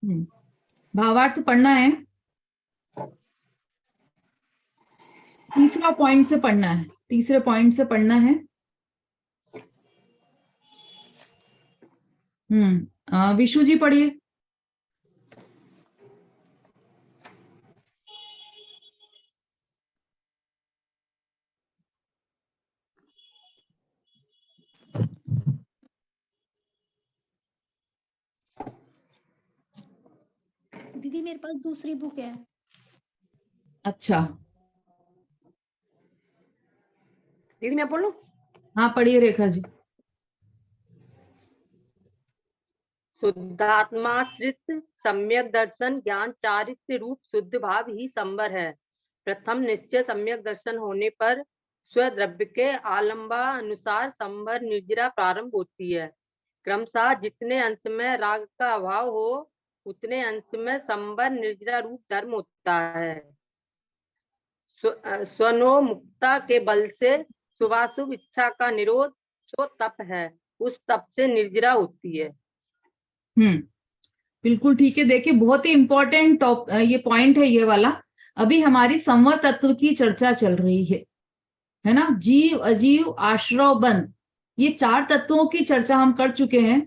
भावार्थ पढ़ना है, तीसरा पॉइंट से पढ़ना है, तीसरे पॉइंट से पढ़ना है। विशु जी पढ़िए। दीदी मेरे पास दूसरी बुक है। अच्छा, दीदी मैं बोलूं? हाँ पढ़िए रेखा जी। शुद्धात्माश्रित सम्यक दर्शन ज्ञान चारित्र्य रूप शुद्ध भाव ही संवर है। प्रथम निश्चय सम्यक दर्शन होने पर स्वद्रव्य के आलंबानुसार संवर निर्जरा प्रारंभ होती है। क्रमशः जितने अंश में राग का अभाव हो उतने अंश में संवर निर्जरा रूप धर्म होता है। स्वनोमुक्ता के बल से शुभाशुभ इच्छा का निरोध सो तप है, उस तप से निर्जरा होती है। बिल्कुल ठीक है। देखिए बहुत ही इंपॉर्टेंट ये पॉइंट है ये वाला। अभी हमारी संवर तत्व की चर्चा चल रही है ना। जीव अजीव आश्रव बंध, ये 4 तत्वों की चर्चा हम कर चुके हैं।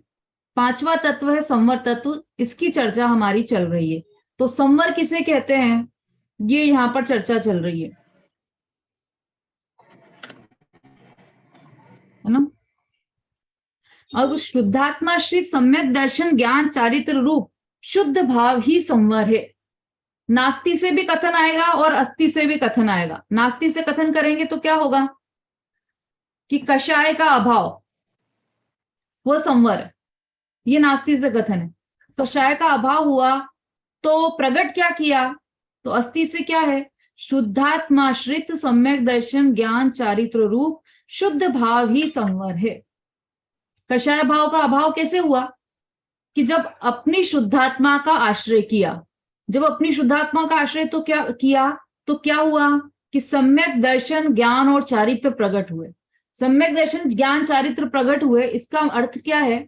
5वां तत्व है संवर तत्व, इसकी चर्चा हमारी चल रही है। तो संवर किसे कहते हैं, ये यहाँ पर चर्चा चल रही है ना। अब शुद्धात्माश्रित सम्यक दर्शन ज्ञान चारित्र रूप शुद्ध भाव ही संवर है। नास्ति से भी कथन आएगा और अस्थि से भी कथन आएगा। नास्ति से कथन करेंगे तो क्या होगा कि कषाय का अभाव वो संवर है, ये नास्ति से कथन है। कषाय का अभाव हुआ तो प्रगट क्या किया, तो अस्थि से क्या है, शुद्धात्माश्रित सम्यक दर्शन ज्ञान चारित्र रूप शुद्ध भाव ही संवर है। कषाय भाव का अभाव कैसे हुआ कि जब अपनी शुद्धात्मा का आश्रय किया, जब अपनी शुद्धात्मा का आश्रय तो क्या किया, तो क्या हुआ कि सम्यक दर्शन ज्ञान और चारित्र प्रकट हुए। सम्यक दर्शन ज्ञान चारित्र प्रकट हुए, इसका अर्थ क्या है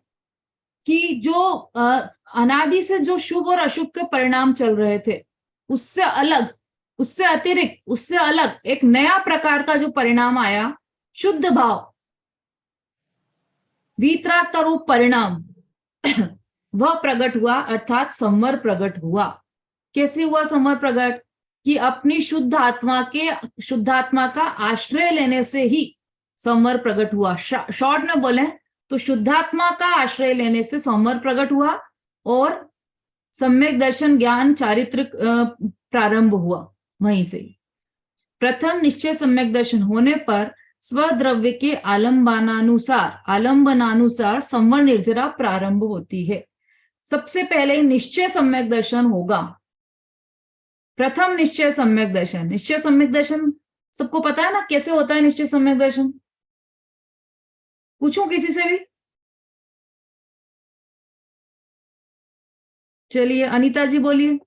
कि जो अनादि से जो शुभ और अशुभ के परिणाम चल रहे थे उससे अलग, उससे अतिरिक्त, उससे अलग एक नया प्रकार का जो परिणाम आया, शुद्ध भाव वीतराग का रूप परिणाम वह प्रकट हुआ, अर्थात संवर प्रकट हुआ। कैसे हुआ संवर प्रकट, कि अपनी शुद्ध आत्मा का आश्रय लेने से ही संवर प्रकट हुआ। शॉर्ट में बोले तो शुद्धात्मा का आश्रय लेने से संवर प्रकट हुआ और सम्यक दर्शन ज्ञान चारित्र प्रारंभ हुआ वहीं से। प्रथम निश्चय सम्यक दर्शन होने पर स्वद्रव्य के आलंबनानुसार संवर निर्जरा प्रारंभ होती है। सबसे पहले निश्चय सम्यक दर्शन होगा, प्रथम निश्चय सम्यक दर्शन। निश्चय सम्यक दर्शन सबको पता है ना, कैसे होता है निश्चय सम्यक दर्शन? पूछूं किसी से भी? चलिए अनीता जी बोलिए।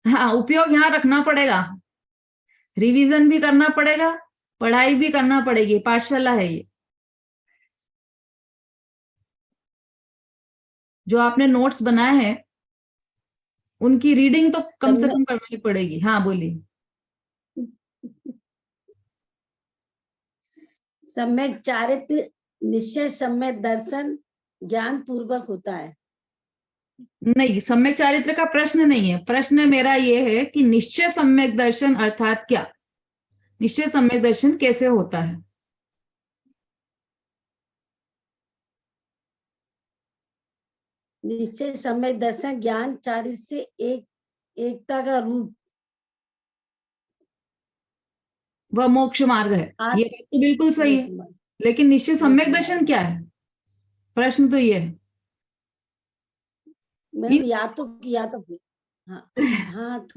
हाँ, उपयोग यहां रखना पड़ेगा, रिवीजन भी करना पड़ेगा, पढ़ाई भी करना पड़ेगी, पाठशाला है ये। जो आपने नोट्स बनाए हैं उनकी रीडिंग तो कम से कम करनी पड़ेगी। हाँ बोलिए। सम्यक चारित्र निश्चय सम्यक दर्शन ज्ञान पूर्वक होता है। नहीं, सम्यक चारित्र का प्रश्न नहीं है। प्रश्न मेरा ये है कि निश्चय सम्यक दर्शन अर्थात क्या, निश्चय सम्यक दर्शन कैसे होता है? निश्चय सम्यक दर्शन ज्ञान चारित्र से एकता का रूप, वह मोक्ष मार्ग है। ये बात तो बिल्कुल सही है, लेकिन निश्चय सम्यक दर्शन क्या है, प्रश्न तो ये है। मैंने याद तो किया तो हाँ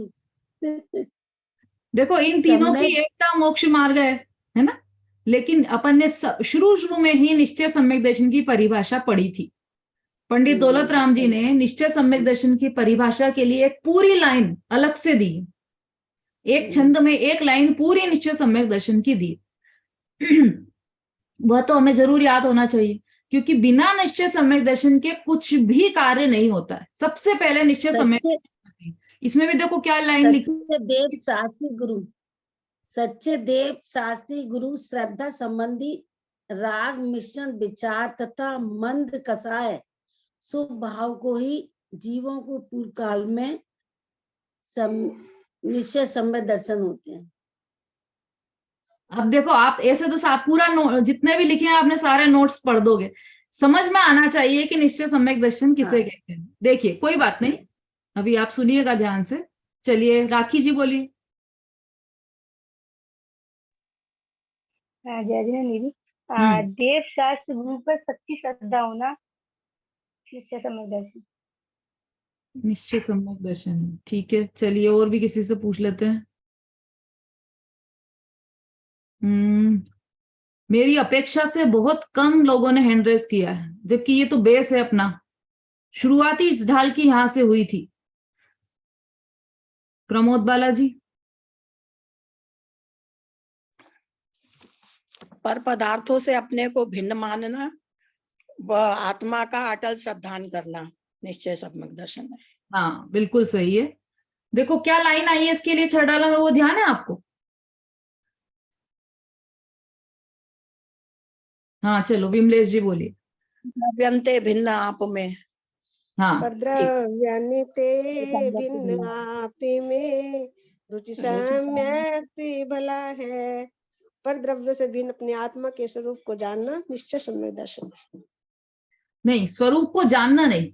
देखो इन तीनों की एकता मोक्ष मार्ग है ना। लेकिन अपन ने शुरू में ही निश्चय सम्यक दर्शन की परिभाषा पढ़ी थी। पंडित दौलत राम जी ने निश्चय सम्यक दर्शन की परिभाषा के लिए एक पूरी लाइन अलग से दी, एक छंद में एक लाइन पूरी निश्चय सम्यक दर्शन की दी। वह तो हमें जरूर याद होना चाहिए, क्योंकि बिना निश्चय सम्यक दर्शन के कुछ भी कार्य नहीं होता है। सबसे पहले निश्चय सम्यक सच्चे इसमें भी देखो क्या लाइन लिखी, सच्चे देव शास्त्री गुरु, सच्चे देव शास्त्री गुरु श्रद्धा संबंधी राग मिश्रण विचार तथा मंद कसाय शुभ भाव को ही जीवों को पूर्व काल में निश्चय सम्यक दर्शन होते हैं। अब देखो आप ऐसे तो साथ पूरा जितने भी लिखे हैं आपने सारे नोट्स पढ़ दोगे, समझ में आना चाहिए कि निश्चय सम्यक दर्शन किसे हाँ। कहते हैं। देखिए कोई बात नहीं, अभी आप सुनिएगा ध्यान से। चलिए राखी जी बोलिए। जय जिनेन्द्र दीदी। हम्म। देव शास्त्र गुरु पर सच्ची श्रद्धा होना निश्चय सम्यक दर्शन। निश्चय सम्यक दर्शन, ठीक है। चलिए और भी किसी से पूछ लेते हैं। मेरी अपेक्षा से बहुत कम लोगों ने हैंड रेस किया है, जबकि ये तो बेस है अपना, शुरुआती ढाल की यहां से हुई थी। प्रमोद बालाजी। पर पदार्थों से अपने को भिन्न मानना व आत्मा का अटल श्रद्धान करना निश्चय सम्यक दर्शन है। हाँ बिल्कुल सही है। देखो क्या लाइन आई है इसके लिए छड़ाला में, वो ध्यान है आपको? हाँ चलो विमलेश जी बोलिए। द्रव्यन्ते भिन्न आप में। हाँ पर ठीक। द्रव्यानि ते भिन्न आपि में रुचि सम्यक भला है। पर द्रव्य से भिन्न अपने आत्मा के स्वरूप को जानना निश्चय सम्यक दर्शन। नहीं, स्वरूप को जानना नहीं,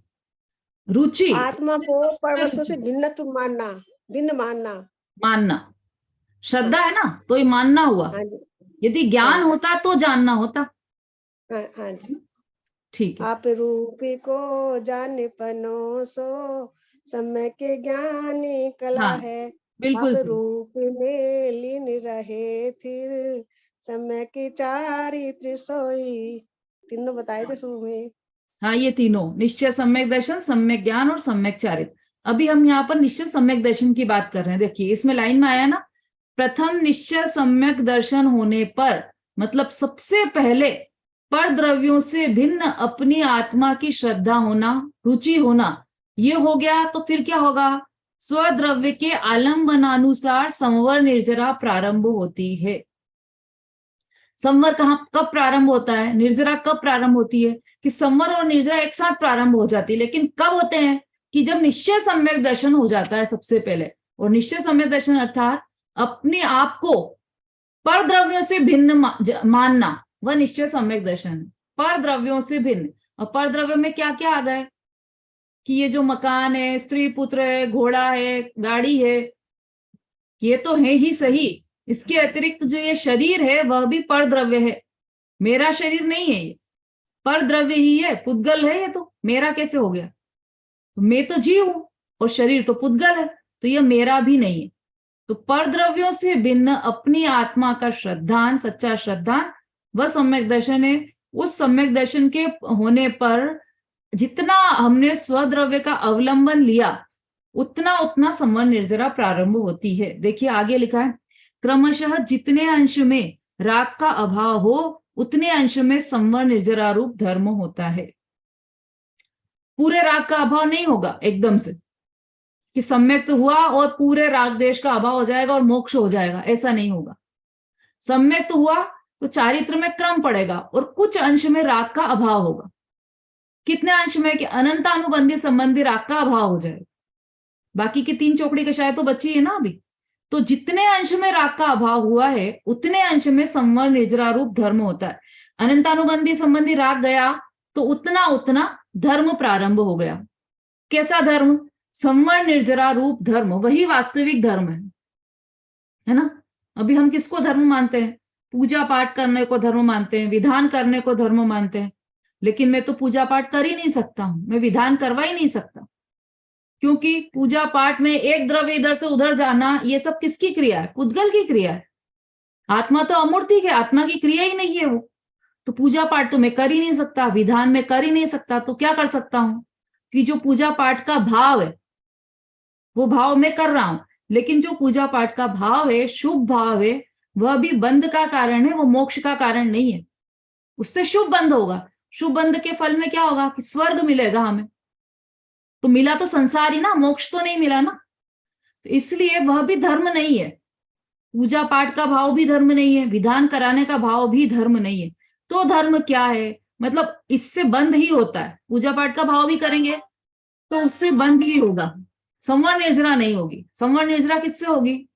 रुचि आत्मा को पर वस्तु से भिन्न मानना। श्रद्धा है ना, तो ये मानना हुआ। हाँ जी, यदि ज्ञान हाँ। होता तो जानना होता। हाँ जी। ठीक है। आप रूपी को जाने पनो सो समय के ज्ञानी कला हाँ, है। बिल्कुल आप सही। रूप में लीन रहे फिर समय की चारित्र सोई। तीनों बताए थे शुरू में। हाँ ये तीनों, निश्चय सम्यक दर्शन, सम्यक ज्ञान और सम्यक चारित्र। अभी हम यहाँ पर निश्चय सम्यक दर्शन की बात कर रहे हैं। देखिए इसमें लाइन में आया ना, प्रथम निश्चय सम्यक दर्शन होने पर, मतलब सबसे पहले पर द्रव्यों से भिन्न अपनी आत्मा की श्रद्धा होना, रुचि होना, ये हो गया। तो फिर क्या होगा? स्वद्रव्य के आलम्बनानुसार संवर निर्जरा प्रारंभ होती है। संवर कब प्रारंभ होता है? निर्जरा कब प्रारंभ होती है? कि संवर और निर्जरा एक साथ प्रारंभ हो जाती है, लेकिन कब होते हैं? कि जब निश्चय सम्यक दर्शन हो जाता है सबसे पहले। और निश्चय सम्यक दर्शन अर्थात अपने आप को पर द्रव्यों से भिन्न मानना, वह निश्चय सम्यक दर्शन है। पर द्रव्यों से भिन्न, और पर द्रव्य में क्या क्या आ गए? कि ये जो मकान है, स्त्री पुत्र है, घोड़ा है, गाड़ी है, ये तो है ही सही। इसके अतिरिक्त जो ये शरीर है वह भी पर द्रव्य है। मेरा शरीर नहीं है, ये पर द्रव्य ही है, पुद्गल है। ये तो मेरा कैसे हो गया? तो मैं तो जीव हूं और शरीर तो पुद्गल है, तो ये मेरा भी नहीं है। तो पर द्रव्यों से भिन्न अपनी आत्मा का श्रद्धान, सच्चा श्रद्धान, वह सम्यक दर्शन है। उस सम्यक दर्शन के होने पर जितना हमने स्वद्रव्य का अवलंबन लिया, उतना उतना संवर निर्जरा प्रारंभ होती है। देखिए आगे लिखा है, क्रमशः जितने अंश में राग का अभाव हो, उतने अंश में संवर निर्जरा रूप धर्म होता है। पूरे राग का अभाव नहीं होगा एकदम से कि सम्यक तो हुआ और पूरे राग देश का अभाव हो जाएगा और मोक्ष हो जाएगा, ऐसा नहीं होगा। सम्यक तो हुआ तो चारित्र में क्रम पड़ेगा और कुछ अंश में राग का अभाव होगा। कितने अंश में? कि अनंतानुबंधी संबंधी राग का अभाव हो जाएगा। बाकी की 3 चौकड़ी कषाय तो बची है ना अभी। तो जितने अंश में राग का अभाव हुआ है, उतने अंश में संवर निर्जरा रूप धर्म होता है। अनंतानुबंधी संबंधी राग गया तो उतना उतना धर्म प्रारंभ हो गया। कैसा धर्म? संवर निर्जरा रूप धर्म, वही वास्तविक धर्म है ना। अभी हम किसको धर्म मानते हैं? पूजा पाठ करने को धर्म मानते हैं, विधान करने को धर्म मानते हैं। लेकिन मैं तो पूजा पाठ कर ही नहीं सकता हूं, मैं विधान करवा ही नहीं सकता, क्योंकि पूजा पाठ में एक द्रव्य इधर से उधर जाना, ये सब किसकी क्रिया है? पुद्गल की क्रिया है। आत्मा तो अमूर्तिक है, आत्मा की क्रिया ही नहीं है वो। तो पूजा पाठ तो मैं कर ही नहीं सकता, विधान में कर ही नहीं सकता। तो क्या कर सकता हूं? कि जो पूजा पाठ का भाव है वो भाव मैं कर रहा हूं, लेकिन जो पूजा पाठ का भाव है, शुभ भाव है, वह भी बंध का कारण है, वो मोक्ष का कारण नहीं है। उससे शुभ बंध होगा। शुभ बंध के फल में क्या होगा कि स्वर्ग मिलेगा हमें। तो मिला तो संसार ही ना, मोक्ष तो नहीं मिला ना। तो इसलिए वह भी धर्म नहीं है। पूजा पाठ का भाव भी धर्म नहीं है, विधान कराने का भाव भी धर्म नहीं है। तो धर्म क्या है, मतलब इससे बंध ही होता है। पूजा पाठ का भाव भी करेंगे तो उससे बंध ही होगा, संवर निर्जरा नहीं होगी। संवर निर्जरा किससे होगी,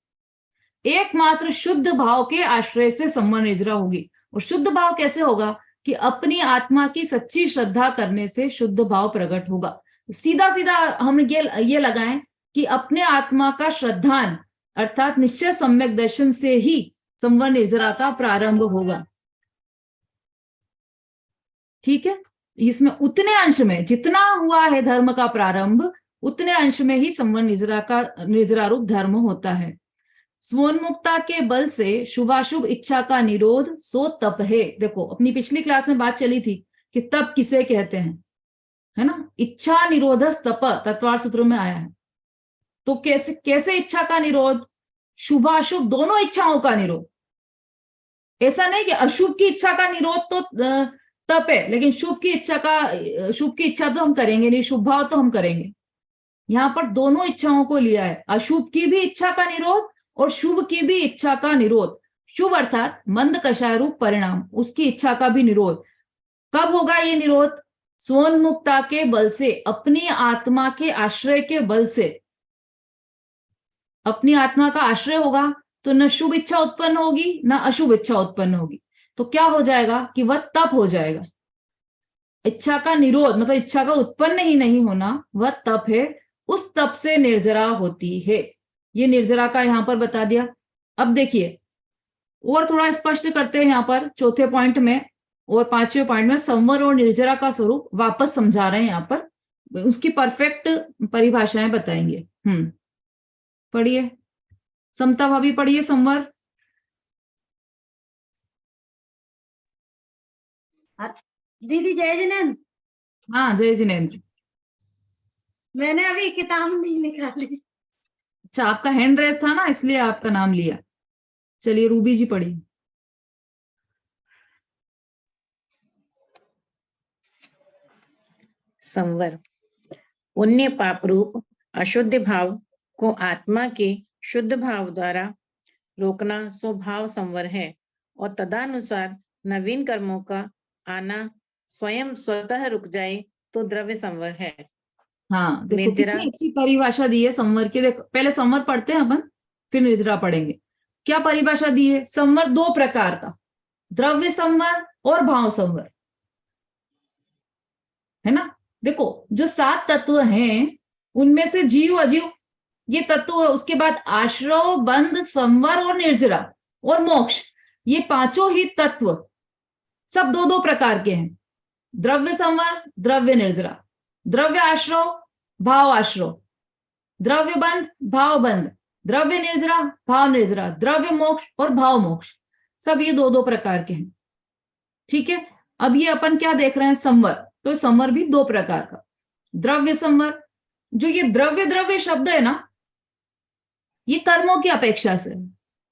एकमात्र शुद्ध भाव के आश्रय से संवर निर्जरा होगी। और शुद्ध भाव कैसे होगा कि अपनी आत्मा की सच्ची श्रद्धा करने से शुद्ध भाव प्रकट होगा। सीधा सीधा हम ये लगाएं कि अपने आत्मा का श्रद्धान अर्थात निश्चय सम्यक दर्शन से ही संवर निर्जरा का प्रारंभ होगा। ठीक है, इसमें उतने अंश में जितना हुआ है धर्म का प्रारंभ, उतने अंश में ही संवर निर्जरा रूप धर्म होता है। स्वोन्मुक्ता के बल से शुभाशुभ इच्छा का निरोध सो तप है। देखो अपनी पिछली क्लास में बात चली थी कि तप किसे कहते हैं, है ना। इच्छा निरोधस तप तत्वार सूत्र में आया है। तो कैसे कैसे इच्छा का निरोध, शुभाशुभ दोनों इच्छाओं का निरोध। ऐसा नहीं कि अशुभ की इच्छा का निरोध तो तप है, लेकिन शुभ की इच्छा तो हम करेंगे नहीं, शुभ भाव तो हम करेंगे। यहाँ पर दोनों इच्छाओं को लिया है, अशुभ की भी इच्छा का निरोध और शुभ की भी इच्छा का निरोध। शुभ अर्थात मंद कषाय रूप परिणाम, उसकी इच्छा का भी निरोध। कब होगा ये निरोध, स्वोन्मुक्ता के बल से, अपनी आत्मा के आश्रय के बल से। अपनी आत्मा का आश्रय होगा तो न शुभ इच्छा उत्पन्न होगी न अशुभ इच्छा उत्पन्न होगी। तो क्या हो जाएगा कि वह तप हो जाएगा। इच्छा का निरोध मतलब इच्छा का उत्पन्न ही नहीं होना, वह तप है। उस तप से निर्जरा होती है। ये निर्जरा का यहां पर बता दिया। अब देखिए और थोड़ा स्पष्ट करते हैं यहाँ पर चौथे पॉइंट में और पांचवें पॉइंट में संवर और निर्जरा का स्वरूप वापस समझा रहे हैं। यहाँ पर उसकी परफेक्ट परिभाषाएं बताएंगे। पढ़िए समता भाभी, पढ़िए संवर। दीदी जय जिनेन्द्र। हाँ जय जिनेन्द्र। मैंने अभी किताब नहीं निकाली। अच्छा आपका हैंड रेस था ना, इसलिए आपका नाम लिया। चलिए रूबी जी पढ़िए। संवर पुण्य पाप रूप अशुद्ध भाव को आत्मा के शुद्ध भाव द्वारा रोकना स्वभाव संवर है और तदनुसार नवीन कर्मों का आना स्वयं स्वतः रुक जाए तो द्रव्य संवर है। हाँ देखो कितनी अच्छी परिभाषा दी है संवर की। देखो पहले संवर पढ़ते हैं अपन, फिर निर्जरा पढ़ेंगे। क्या परिभाषा दी है, संवर दो प्रकार का, द्रव्य संवर और भाव संवर, है ना। देखो जो 7 तत्व हैं उनमें से जीव अजीव ये तत्व, उसके बाद आश्रव बंध संवर और निर्जरा और मोक्ष, ये पांचों ही तत्व सब 2-2 प्रकार के हैं। द्रव्य संवर द्रव्य निर्जरा, द्रव्य आश्रव भाव आश्रव, द्रव्य बंध भाव बंध, द्रव्य निर्जरा भाव निर्जरा, द्रव्य मोक्ष और भाव मोक्ष, सब ये 2-2 प्रकार के हैं। ठीक है, अब ये अपन क्या देख रहे हैं, संवर। तो संवर भी 2 प्रकार का, द्रव्य संवर। जो ये द्रव्य द्रव्य शब्द है ना, ये कर्मों की अपेक्षा से,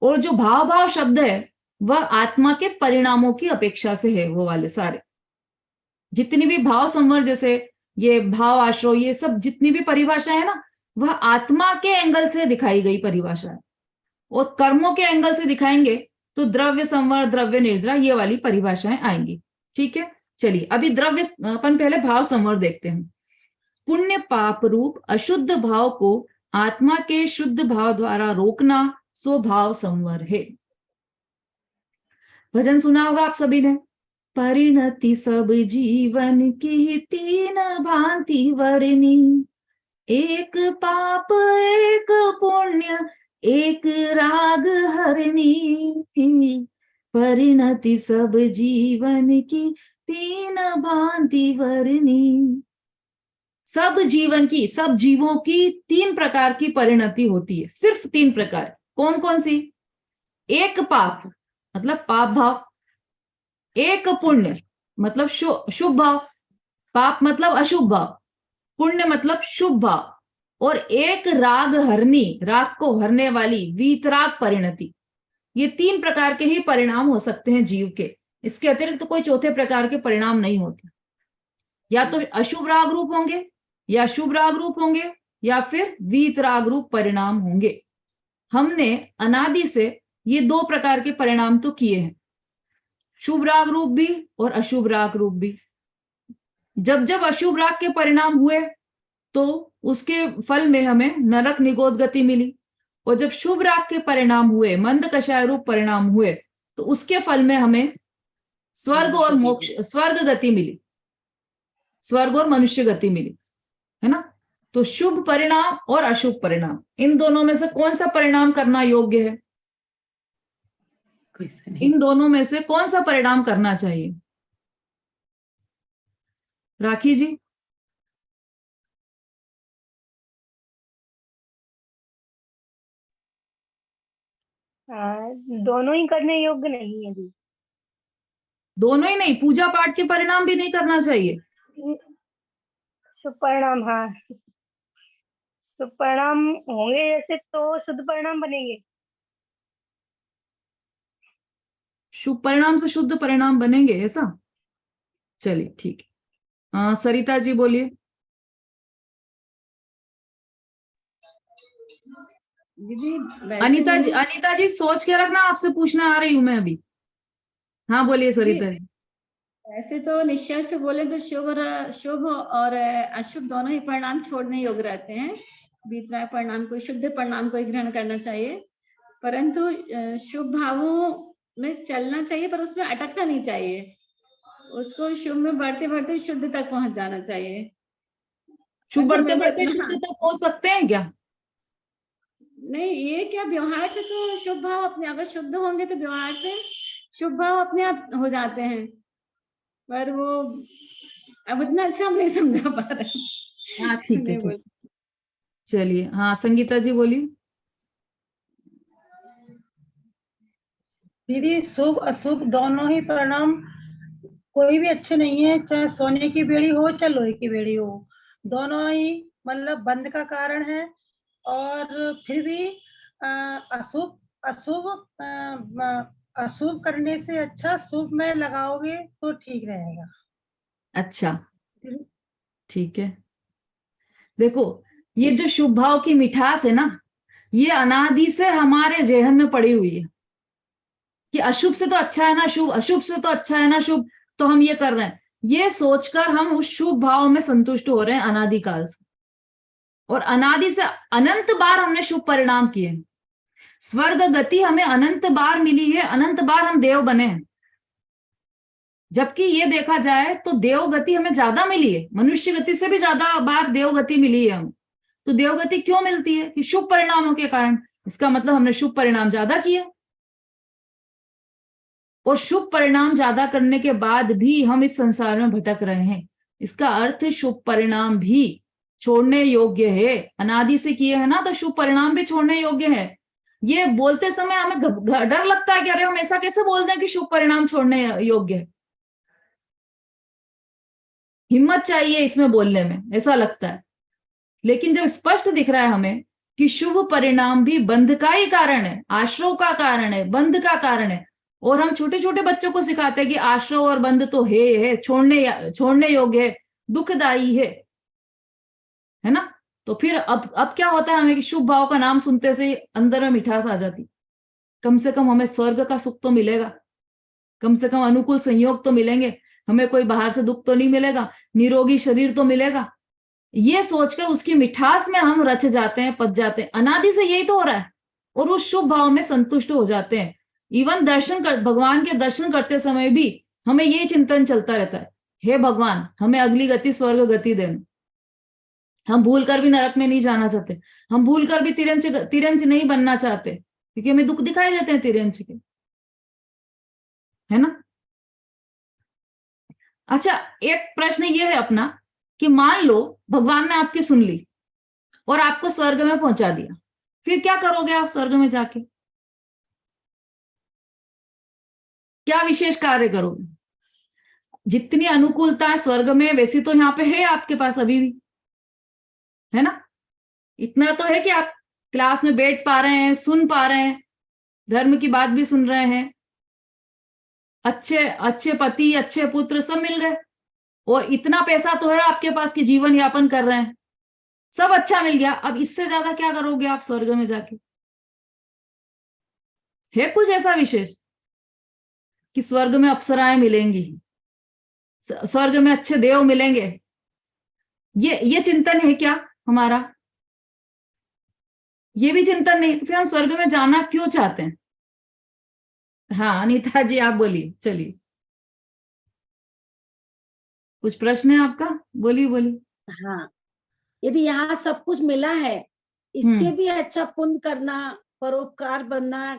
और जो भाव भाव शब्द है वह आत्मा के परिणामों की अपेक्षा से है। वो वाले सारे जितनी भी भाव संवर, जैसे ये भाव आश्रय, ये सब जितनी भी परिभाषा है ना, वह आत्मा के एंगल से दिखाई गई परिभाषा है। और कर्मों के एंगल से दिखाएंगे तो द्रव्य संवर द्रव्य निर्जरा ये वाली परिभाषाएं आएंगी। ठीक है, चलिए अभी द्रव्य अपन पहले भाव संवर देखते हैं। पुण्य पाप रूप अशुद्ध भाव को आत्मा के शुद्ध भाव द्वारा रोकना स्वभाव संवर है। भजन सुना होगा आप सभी ने। परिणति सब जीवन की 3 भांति वरनी, एक पाप एक पुण्य एक राग हरनी। परिणति सब जीवन की 3 भांति वरनी। सब जीवन की, सब जीवों की 3 प्रकार की परिणति होती है, सिर्फ 3 प्रकार। कौन कौन सी? एक पाप मतलब पाप भाव, एक पुण्य मतलब शुभ भाव, पाप मतलब अशुभ भाव, पुण्य मतलब शुभ भाव, और एक राग हरनी, राग को हरने वाली वीतराग परिणति। ये 3 प्रकार के ही परिणाम हो सकते हैं जीव के, इसके अतिरिक्त तो कोई चौथे प्रकार के परिणाम नहीं होते। या तो अशुभ राग रूप होंगे, या शुभ राग रूप होंगे, या फिर वीत राग रूप परिणाम होंगे। हमने अनादि से ये दो प्रकार के परिणाम तो किए हैं, शुभ राग रूप भी और अशुभ राग रूप भी। जब जब अशुभ राग के परिणाम हुए तो उसके फल में हमें नरक निगोद गति मिली, और जब शुभ राग के परिणाम हुए, मंद कषाय रूप परिणाम हुए, तो उसके फल में हमें स्वर्ग और मोक्ष, स्वर्ग गति मिली, स्वर्ग और मनुष्य गति मिली, है ना। तो शुभ परिणाम और अशुभ परिणाम, इन दोनों में से कौन सा परिणाम करना योग्य है? इन दोनों में से कौन सा परिणाम करना चाहिए? राखी जी। दोनों ही करने योग्य नहीं है दी। दोनों ही नहीं, पूजा पाठ के परिणाम भी नहीं करना चाहिए। शुभ परिणाम, हाँ शुभ परिणाम होंगे जैसे तो शुद्ध परिणाम बनेंगे। शुभ परिणाम से शुद्ध परिणाम बनेंगे, ऐसा? चलिए ठीक है। सरिता जी बोलिए। दीदी अनीता जी सोच के रखना, आपसे पूछने आ रही हूं मैं अभी। हाँ बोलिए सरिता जी। ऐसे तो निश्चय से बोले तो शुभ और अशुभ दोनों ही परिणाम छोड़ने योग्य रहते हैं। बीतराग परिणाम को, शुद्ध परिणाम को ग्रहण करना चाहिए, परंतु शुभ भावों में चलना चाहिए, पर उसमें अटकना नहीं चाहिए। उसको शुभ में बढ़ते बढ़ते शुद्ध तक पहुंच जाना चाहिए। शुभ बढ़ते बढ़ते शुद्ध तक पहुंच सकते हैं क्या? नहीं, ये क्या, व्यवहार से तो शुभ भाव अपने, अगर शुद्ध होंगे तो व्यवहार से शुभ भाव अपने आप हो जाते हैं, पर वो अब इतना अच्छा हम नहीं समझा पा रहे। हाँ ठीक है, ठीक। चलिए, हाँ संगीता जी बोलिए। दीदी शुभ अशुभ दोनों ही परिणाम कोई भी अच्छे नहीं है, चाहे सोने की बेड़ी हो चाहे लोहे की बेड़ी हो, दोनों ही मतलब बंद का कारण है। और फिर भी अशुभ अशुभ अशुभ करने से अच्छा शुभ में लगाओगे तो ठीक रहेगा। अच्छा ठीक है। देखो, ये जो शुभ भाव की मिठास है ना, ये अनादि से हमारे जेहन में पड़ी हुई है कि अशुभ से तो अच्छा है ना शुभ, अशुभ से तो अच्छा है ना शुभ, तो हम ये कर रहे हैं। ये सोचकर हम उस शुभ भाव में संतुष्ट हो रहे हैं अनादिकाल से, और अनादि से अनंत बार हमने शुभ परिणाम किए हैं। स्वर्ग गति हमें अनंत बार मिली है, अनंत बार हम देव बने हैं। जबकि ये देखा जाए तो देव गति हमें ज्यादा मिली है, मनुष्य गति से भी ज्यादा बार देव गति मिली है हमें। तो देव गति क्यों मिलती है? कि शुभ परिणामों के कारण। इसका मतलब हमने शुभ परिणाम ज्यादा किए, और शुभ परिणाम ज्यादा करने के बाद भी हम इस संसार में भटक रहे हैं। इसका अर्थ शुभ परिणाम भी छोड़ने योग्य है। अनादि से किए है ना, तो शुभ परिणाम भी छोड़ने योग्य है। ये बोलते समय हमें डर लगता है कि अरे हम ऐसा कैसे बोल दें कि शुभ परिणाम छोड़ने योग्य है। हिम्मत चाहिए इसमें बोलने में, ऐसा लगता है। लेकिन जब स्पष्ट दिख रहा है हमें कि शुभ परिणाम भी बंध का ही कारण है, आश्रव का कारण है, बंध का कारण है, और हम छोटे छोटे बच्चों को सिखाते हैं कि आश्रव और बंध तो है, छोड़ने योग्य है, दुखदायी है ना। तो फिर अब क्या होता है हमें कि शुभ भाव का नाम सुनते से अंदर में मिठास आ जाती। कम से कम हमें स्वर्ग का सुख तो मिलेगा, कम से कम अनुकूल संयोग तो मिलेंगे, हमें कोई बाहर से दुख तो नहीं मिलेगा, निरोगी शरीर तो मिलेगा। ये सोचकर उसकी मिठास में हम रच जाते हैं, पच जाते हैं। अनादि से यही तो हो रहा है, और उस शुभ भाव में संतुष्ट हो जाते हैं। इवन भगवान के दर्शन करते समय भी हमें ये चिंतन चलता रहता है, हे भगवान हमें अगली गति स्वर्ग गति देना। हम भूल कर भी नरक में नहीं जाना चाहते, हम भूल कर भी तिरंज नहीं बनना चाहते, क्योंकि हमें दुख दिखाई देते हैं तिरंज के, है ना। अच्छा, एक प्रश्न ये है अपना कि मान लो भगवान ने आपकी सुन ली और आपको स्वर्ग में पहुंचा दिया, फिर क्या करोगे आप स्वर्ग में जाके? क्या विशेष कार्य करोगे? जितनी अनुकूलता है स्वर्ग में वैसी तो यहाँ पे है आपके पास अभी भी, है ना। इतना तो है कि आप क्लास में बैठ पा रहे हैं, सुन पा रहे हैं, धर्म की बात भी सुन रहे हैं, अच्छे अच्छे पति अच्छे पुत्र सब मिल गए, और इतना पैसा तो है आपके पास कि जीवन यापन कर रहे हैं, सब अच्छा मिल गया, अब इससे ज्यादा क्या करोगे आप स्वर्ग में जाके? है कुछ ऐसा विशेष कि स्वर्ग में अप्सराएं मिलेंगी, स्वर्ग में अच्छे देव मिलेंगे? ये चिंतन है क्या हमारा? ये भी चिंतन नहीं, तो फिर हम स्वर्ग में जाना क्यों चाहते हैं? हाँ अनीता जी आप बोलिए, चलिए कुछ प्रश्न है आपका? बोलिए बोलिए। हाँ, यदि यहाँ सब कुछ मिला है, इससे भी अच्छा पुण्य करना, परोपकार बनना